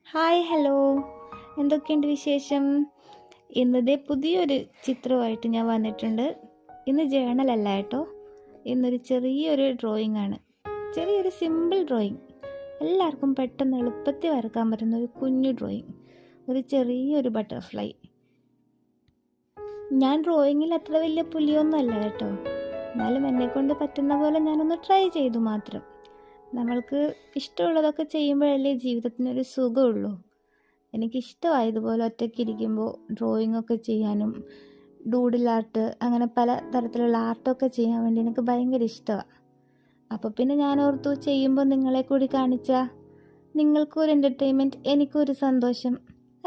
Hi hello, എന്തൊക്കെയുണ്ട് വിശേഷം? ഇന്നതേ പുതിയൊരു ചിത്രമായിട്ട് ഞാൻ വന്നിട്ടുണ്ട്. ഇന്ന് ജേണലല്ല കേട്ടോ, ഇന്നൊരു ചെറിയൊരു ഡ്രോയിങ് ആണ്. ചെറിയൊരു സിമ്പിൾ ഡ്രോയിങ്, എല്ലാവർക്കും പെട്ടെന്ന് എളുപ്പത്തിൽ വരക്കാൻ പറ്റുന്ന ഒരു കുഞ്ഞു ഡ്രോയിങ്. ഒരു ചെറിയൊരു ബട്ടർഫ്ലൈ. ഞാൻ ഡ്രോയിങ്ങിൽ അത്ര വലിയ പുലിയൊന്നും അല്ല കേട്ടോ, എന്നാലും എന്നെക്കൊണ്ട് പറ്റുന്ന പോലെ ഞാനൊന്ന് ട്രൈ ചെയ്തു മാത്രം. നമ്മൾക്ക് ഇഷ്ടമുള്ളതൊക്കെ ചെയ്യുമ്പോഴല്ലേ ജീവിതത്തിനൊരു സുഖമുള്ളൂ. എനിക്കിഷ്ടമായി ഇതുപോലെ ഒറ്റയ്ക്ക് ഇരിക്കുമ്പോൾ ഡ്രോയിങ് ഒക്കെ ചെയ്യാനും ഡൂഡിൽ ആർട്ട് അങ്ങനെ പല തരത്തിലുള്ള ആർട്ടൊക്കെ ചെയ്യാൻ വേണ്ടി എനിക്ക് ഭയങ്കര ഇഷ്ടമാണ്. അപ്പോൾ പിന്നെ ഞാൻ ഓർത്തു, ചെയ്യുമ്പോൾ നിങ്ങളെ കൂടി കാണിച്ചാൽ നിങ്ങൾക്കും ഒരു എൻ്റർടൈൻമെൻറ്റ്, എനിക്കും ഒരു സന്തോഷം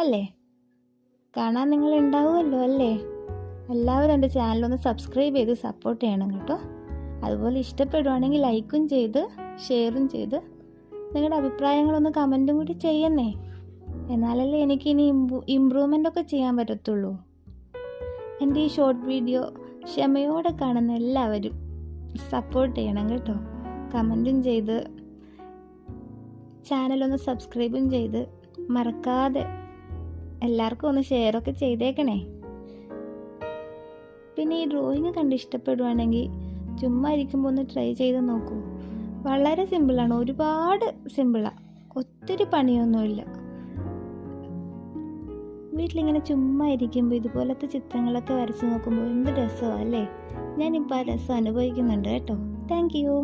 അല്ലേ? കാണാൻ നിങ്ങൾ ഉണ്ടാവുമല്ലോ അല്ലേ? എല്ലാവരും എൻ്റെ ചാനലൊന്ന് സബ്സ്ക്രൈബ് ചെയ്ത് സപ്പോർട്ട് ചെയ്യണം കേട്ടോ. അതുപോലെ ഇഷ്ടപ്പെടുവാണെങ്കിൽ ലൈക്കും ചെയ്ത് ഷെയറും ചെയ്ത് നിങ്ങളുടെ അഭിപ്രായങ്ങളൊന്ന് കമൻറ്റും കൂടി ചെയ്യുന്നേ. എന്നാലല്ലേ എനിക്കിനി ഇമ്പ്രൂവ്മെൻ്റ് ഒക്കെ ചെയ്യാൻ പറ്റത്തുള്ളൂ. എൻ്റെ ഈ ഷോർട്ട് വീഡിയോ ക്ഷമയോടെ കാണുന്ന എല്ലാവരും സപ്പോർട്ട് ചെയ്യണം കേട്ടോ. കമൻറ്റും ചെയ്ത് ചാനലൊന്ന് സബ്സ്ക്രൈബും ചെയ്ത് മറക്കാതെ എല്ലാവർക്കും ഒന്ന് ഷെയറൊക്കെ ചെയ്തേക്കണേ. പിന്നെ ഈ ഡ്രോയിങ് കണ്ട് ഇഷ്ടപ്പെടുവാണെങ്കിൽ ചുമ്മാ ഇരിക്കുമ്പോൾ ഒന്ന് ട്രൈ ചെയ്ത് നോക്കൂ. വളരെ സിമ്പിളാണ്, ഒരുപാട് സിമ്പിളാണ്, ഒത്തിരി പണിയൊന്നുമില്ല. വീട്ടിലിങ്ങനെ ചുമ്മാ ഇരിക്കുമ്പോൾ ഇതുപോലത്തെ ചിത്രങ്ങളൊക്കെ വരച്ച് നോക്കുമ്പോൾ എന്ത് രസമാണ് അല്ലേ? ഞാനിപ്പോൾ ആ രസം അനുഭവിക്കുന്നുണ്ട് കേട്ടോ. Thank you.